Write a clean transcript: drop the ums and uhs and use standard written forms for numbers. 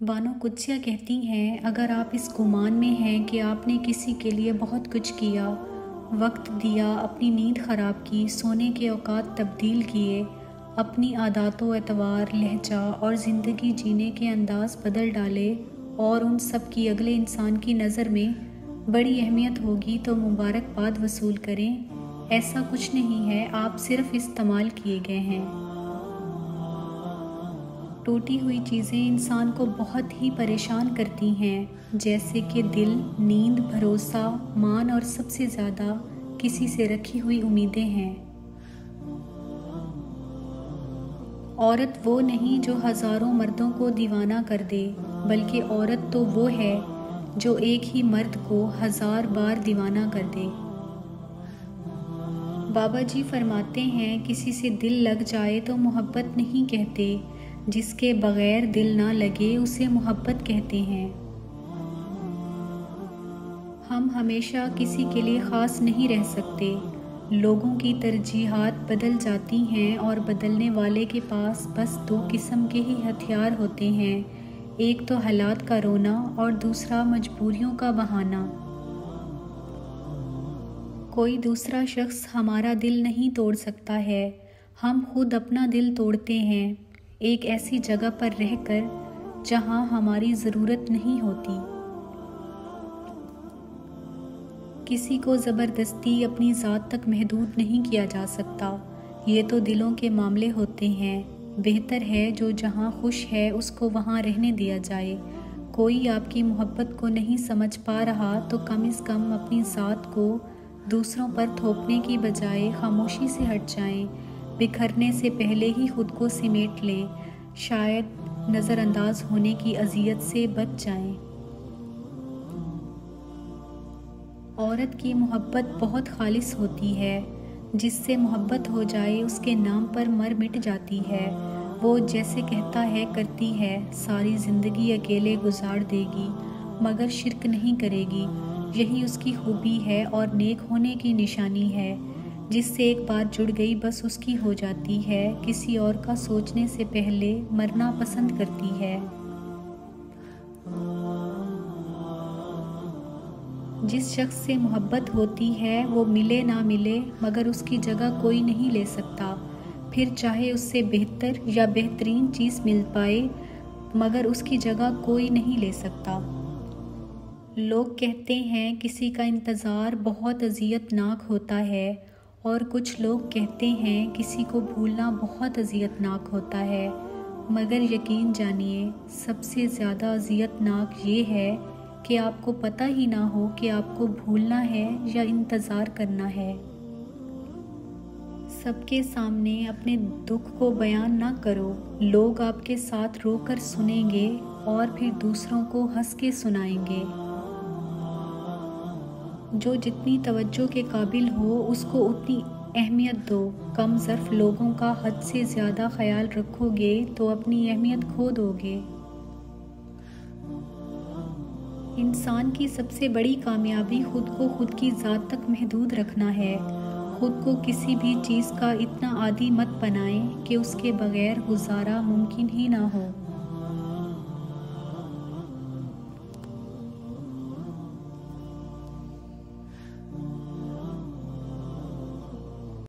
بانو قدسیہ کہتی ہیں، اگر آپ اس گمان میں ہیں کہ آپ نے کسی کے لیے بہت کچھ کیا، وقت دیا، اپنی نیند خراب کی، سونے کے اوقات تبدیل کیے، اپنی عادات و اطوار، لہجہ اور زندگی جینے کے انداز بدل ڈالے اور ان سب کی اگلے انسان کی نظر میں بڑی اہمیت ہوگی تو مبارکباد وصول کریں۔ ایسا کچھ نہیں ہے، آپ صرف استعمال کیے گئے ہیں۔ ٹوٹی ہوئی چیزیں انسان کو بہت ہی پریشان کرتی ہیں، جیسے کہ دل، نیند، بھروسہ، مان اور سب سے زیادہ کسی سے رکھی ہوئی امیدیں ہیں۔ عورت وہ نہیں جو ہزاروں مردوں کو دیوانہ کر دے، بلکہ عورت تو وہ ہے جو ایک ہی مرد کو 1000 بار دیوانہ کر دے۔ بابا جی فرماتے ہیں، کسی سے دل لگ جائے تو محبت نہیں کہتے، جس کے بغیر دل نہ لگے اسے محبت کہتے ہیں۔ ہم ہمیشہ کسی کے لیے خاص نہیں رہ سکتے، لوگوں کی ترجیحات بدل جاتی ہیں اور بدلنے والے کے پاس بس 2 قسم کے ہی ہتھیار ہوتے ہیں، ایک تو حالات کا رونا اور دوسرا مجبوریوں کا بہانہ۔ کوئی دوسرا شخص ہمارا دل نہیں توڑ سکتا ہے، ہم خود اپنا دل توڑتے ہیں، ایک ایسی جگہ پر رہ کر جہاں ہماری ضرورت نہیں ہوتی۔ کسی کو زبردستی اپنی ذات تک محدود نہیں کیا جا سکتا، یہ تو دلوں کے معاملے ہوتے ہیں۔ بہتر ہے جو جہاں خوش ہے اس کو وہاں رہنے دیا جائے۔ کوئی آپ کی محبت کو نہیں سمجھ پا رہا تو کم از کم اپنی ذات کو دوسروں پر تھوپنے کی بجائے خاموشی سے ہٹ جائیں، بکھرنے سے پہلے ہی خود کو سمیٹ لیں، شاید نظر انداز ہونے کی اذیت سے بچ جائیں۔ عورت کی محبت بہت خالص ہوتی ہے، جس سے محبت ہو جائے اس کے نام پر مر مٹ جاتی ہے، وہ جیسے کہتا ہے کرتی ہے، ساری زندگی اکیلے گزار دے گی مگر شرک نہیں کرے گی، یہی اس کی خوبی ہے اور نیک ہونے کی نشانی ہے، جس سے ایک بار جڑ گئی بس اس کی ہو جاتی ہے، کسی اور کا سوچنے سے پہلے مرنا پسند کرتی ہے۔ جس شخص سے محبت ہوتی ہے وہ ملے نہ ملے مگر اس کی جگہ کوئی نہیں لے سکتا، پھر چاہے اس سے بہتر یا بہترین چیز مل پائے مگر اس کی جگہ کوئی نہیں لے سکتا۔ لوگ کہتے ہیں کسی کا انتظار بہت اذیت ناک ہوتا ہے، اور کچھ لوگ کہتے ہیں کسی کو بھولنا بہت اذیت ناک ہوتا ہے، مگر یقین جانیے سب سے زیادہ اذیت ناک یہ ہے کہ آپ کو پتہ ہی نہ ہو کہ آپ کو بھولنا ہے یا انتظار کرنا ہے۔ سب کے سامنے اپنے دکھ کو بیان نہ کرو، لوگ آپ کے ساتھ رو کر سنیں گے اور پھر دوسروں کو ہنس کے سنائیں گے۔ جو جتنی توجہ کے قابل ہو اس کو اتنی اہمیت دو، کم ظرف لوگوں کا حد سے زیادہ خیال رکھو گے تو اپنی اہمیت کھو دو گے۔ انسان کی سب سے بڑی کامیابی خود کو خود کی ذات تک محدود رکھنا ہے۔ خود کو کسی بھی چیز کا اتنا عادی مت بنائیں کہ اس کے بغیر گزارا ممکن ہی نہ ہو۔